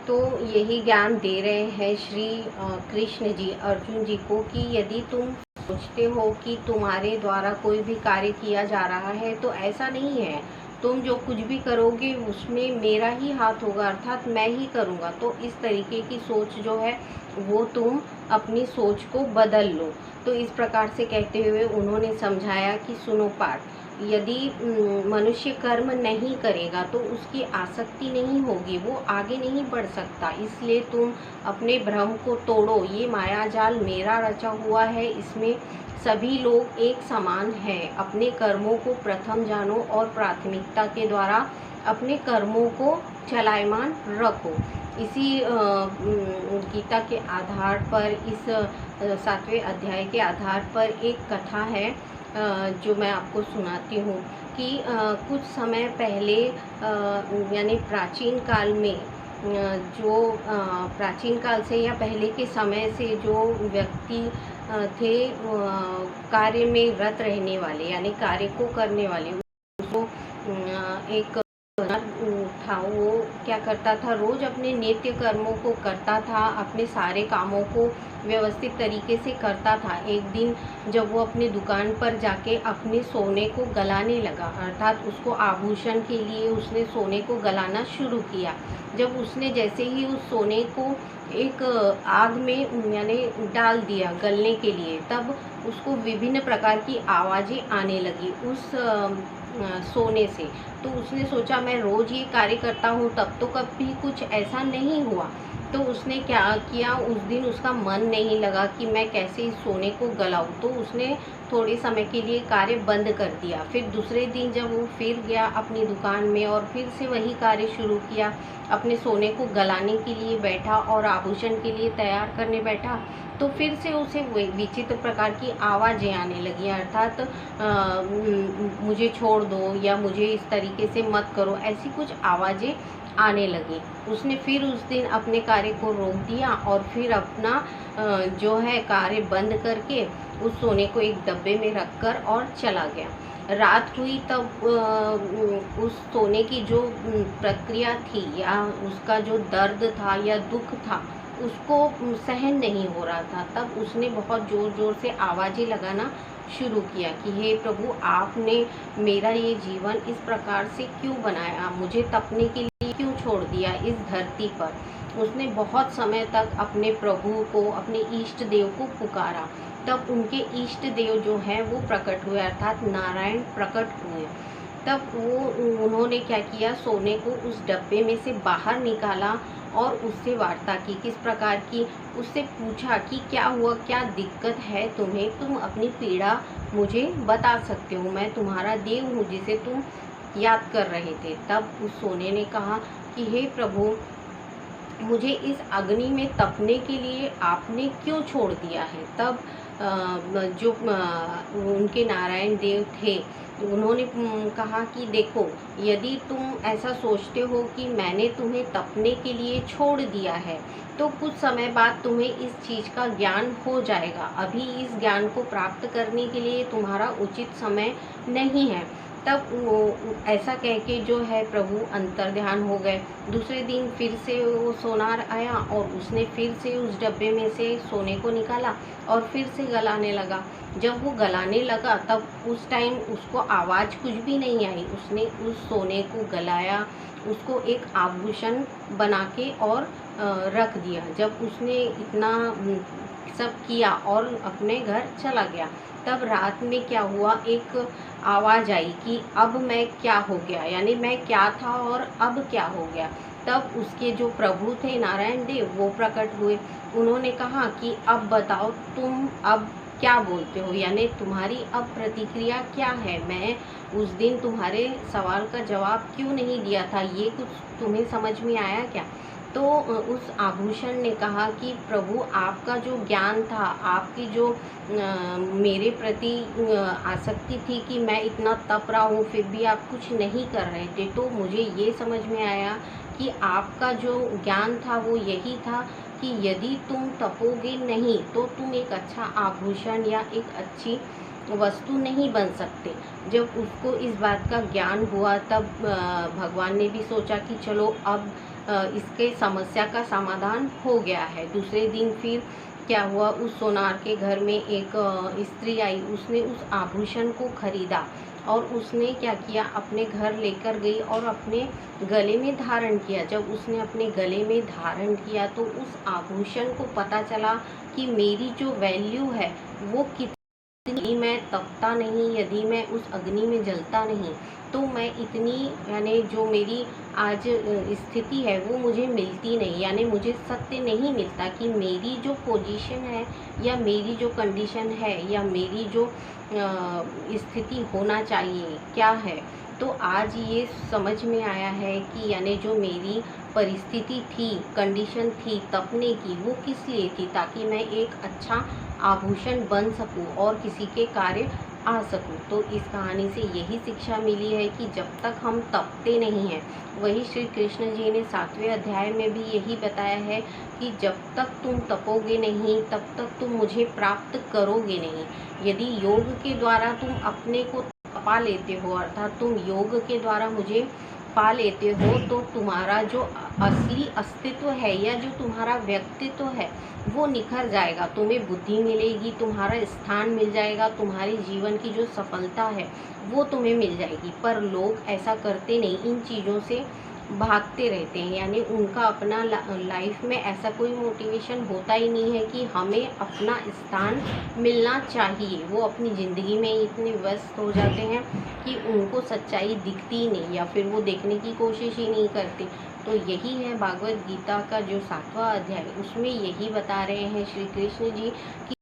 तो यही ज्ञान दे रहे हैं श्री कृष्ण जी अर्जुन जी को कि यदि तुम सोचते हो कि तुम्हारे द्वारा कोई भी कार्य किया जा रहा है तो ऐसा नहीं है। तुम जो कुछ भी करोगे उसमें मेरा ही हाथ होगा, अर्थात मैं ही करूँगा। तो इस तरीके की सोच जो है वो तुम अपनी सोच को बदल लो। तो इस प्रकार से कहते हुए उन्होंने समझाया कि सुनो पार्थ, यदि मनुष्य कर्म नहीं करेगा तो उसकी आसक्ति नहीं होगी, वो आगे नहीं बढ़ सकता। इसलिए तुम अपने भ्रम को तोड़ो। ये मायाजाल मेरा रचा हुआ है, इसमें सभी लोग एक समान हैं। अपने कर्मों को प्रथम जानो और प्राथमिकता के द्वारा अपने कर्मों को चलायमान रखो। इसी गीता के आधार पर, इस 7वें अध्याय के आधार पर एक कथा है जो मैं आपको सुनाती हूँ कि कुछ समय पहले यानी प्राचीन काल में प्राचीन काल से या पहले के समय से जो व्यक्ति थे कार्य में रत रहने वाले यानी कार्य को करने वाले, उसको एक था। वो क्या करता था, रोज अपने नित्य कर्मों को करता था, अपने सारे कामों को व्यवस्थित तरीके से करता था। एक दिन जब वो अपनी दुकान पर जाके अपने सोने को गलाने लगा, अर्थात उसको आभूषण के लिए उसने सोने को गलाना शुरू किया। जब उसने जैसे ही उस सोने को एक आग में यानी डाल दिया गलने के लिए, तब उसको विभिन्न प्रकार की आवाज़ें आने लगी उस सोने से। तो उसने सोचा मैं रोज़ ये कार्य करता हूँ तब तो कभी कुछ ऐसा नहीं हुआ। तो उसने क्या किया, उस दिन उसका मन नहीं लगा कि मैं कैसे इस सोने को गलाऊं, तो उसने थोड़े समय के लिए कार्य बंद कर दिया। फिर दूसरे दिन जब वो फिर गया अपनी दुकान में और फिर से वही कार्य शुरू किया, अपने सोने को गलाने के लिए बैठा और आभूषण के लिए तैयार करने बैठा, तो फिर से उसे विचित्र प्रकार की आवाज़ें आने लगी, अर्थात मुझे छोड़ दो या मुझे इस तरीके से मत करो, ऐसी कुछ आवाज़ें आने लगी। उसने फिर उस दिन अपने कार्य को रोक दिया और फिर अपना जो है कार्य बंद करके उस सोने को एक डब्बे में रखकर और चला गया। रात हुई तब उस सोने की जो प्रक्रिया थी या उसका जो दर्द था या दुख था उसको सहन नहीं हो रहा था। तब उसने बहुत ज़ोर ज़ोर से आवाज़ें लगाना शुरू किया कि हे प्रभु, आपने मेरा ये जीवन इस प्रकार से क्यों बनाया, मुझे तपने के लिए क्यों छोड़ दिया इस धरती पर। उसने बहुत समय तक अपने प्रभु को, अपने इष्ट देव को पुकारा। तब उनके इष्ट देव जो हैं वो प्रकट हुए, अर्थात नारायण प्रकट हुए। तब उन्होंने क्या किया, सोने को उस डब्बे में से बाहर निकाला और उससे वार्ता की। किस प्रकार की, उससे पूछा कि क्या हुआ, क्या दिक्कत है तुम्हें, तुम अपनी पीड़ा मुझे बता सकते हो, मैं तुम्हारा देव हूँ जिसे तुम याद कर रहे थे। तब उस सोने ने कहा कि हे प्रभु, मुझे इस अग्नि में तपने के लिए आपने क्यों छोड़ दिया है। तब जो उनके नारायण देव थे उन्होंने कहा कि देखो, यदि तुम ऐसा सोचते हो कि मैंने तुम्हें तपने के लिए छोड़ दिया है तो कुछ समय बाद तुम्हें इस चीज़ का ज्ञान हो जाएगा। अभी इस ज्ञान को प्राप्त करने के लिए तुम्हारा उचित समय नहीं है। तब ऐसा कह के जो है प्रभु अंतर्ध्यान हो गए। दूसरे दिन फिर से वो सोनार आया और उसने फिर से उस डब्बे में से सोने को निकाला और फिर से गलाने लगा। जब वो गलाने लगा तब उस टाइम उसको आवाज़ कुछ भी नहीं आई। उसने उस सोने को गलाया, उसको एक आभूषण बना के और रख दिया। जब उसने इतना सब किया और अपने घर चला गया, तब रात में क्या हुआ, एक आवाज़ आई कि अब मैं क्या हो गया, यानी मैं क्या था और अब क्या हो गया। तब उसके जो प्रभु थे नारायण देव वो प्रकट हुए। उन्होंने कहा कि अब बताओ तुम अब क्या बोलते हो, यानी तुम्हारी अब प्रतिक्रिया क्या है, मैं उस दिन तुम्हारे सवाल का जवाब क्यों नहीं दिया था, ये कुछ तुम्हें समझ में आया क्या। तो उस आभूषण ने कहा कि प्रभु, आपका जो ज्ञान था, आपकी जो मेरे प्रति आसक्ति थी कि मैं इतना तप रहा हूँ फिर भी आप कुछ नहीं कर रहे थे, तो मुझे ये समझ में आया कि आपका जो ज्ञान था वो यही था कि यदि तुम तपोगे नहीं तो तुम एक अच्छा आभूषण या एक अच्छी वस्तु नहीं बन सकते। जब उसको इस बात का ज्ञान हुआ तब भगवान ने भी सोचा कि चलो अब इसके समस्या का समाधान हो गया है। दूसरे दिन फिर क्या हुआ, उस सोनार के घर में एक स्त्री आई, उसने उस आभूषण को खरीदा और उसने क्या किया, अपने घर लेकर गई और अपने गले में धारण किया। जब उसने अपने गले में धारण किया तो उस आभूषण को पता चला कि मेरी जो वैल्यू है वो कितनी, यदि मैं तपता नहीं, यदि मैं उस अग्नि में जलता नहीं, तो मैं इतनी, यानी जो मेरी आज स्थिति है वो मुझे मिलती नहीं, यानी मुझे सत्य नहीं मिलता कि मेरी जो पोजीशन है या मेरी जो कंडीशन है या मेरी जो स्थिति होना चाहिए क्या है। तो आज ये समझ में आया है कि यानी जो मेरी परिस्थिति थी, कंडीशन थी तपने की, वो किस लिए थी, ताकि मैं एक अच्छा आभूषण बन सकूं और किसी के कार्य आ सकूं। तो इस कहानी से यही शिक्षा मिली है कि जब तक हम तपते नहीं हैं, वही श्री कृष्ण जी ने 7वें अध्याय में भी यही बताया है कि जब तक तुम तपोगे नहीं तब तक तुम मुझे प्राप्त करोगे नहीं। यदि योग के द्वारा तुम अपने को पा लेते हो, अर्थात तुम योग के द्वारा मुझे पा लेते हो, तो तुम्हारा जो असली अस्तित्व है या जो तुम्हारा व्यक्तित्व है वो निखर जाएगा, तुम्हें बुद्धि मिलेगी, तुम्हारा स्थान मिल जाएगा, तुम्हारे जीवन की जो सफलता है वो तुम्हें मिल जाएगी। पर लोग ऐसा करते नहीं, इन चीज़ों से भागते रहते हैं, यानी उनका अपना लाइफ में ऐसा कोई मोटिवेशन होता ही नहीं है कि हमें अपना स्थान मिलना चाहिए। वो अपनी ज़िंदगी में इतने व्यस्त हो जाते हैं कि उनको सच्चाई दिखती ही नहीं या फिर वो देखने की कोशिश ही नहीं करते। तो यही है भागवत गीता का जो 7वां अध्याय, उसमें यही बता रहे हैं श्री कृष्ण जी कि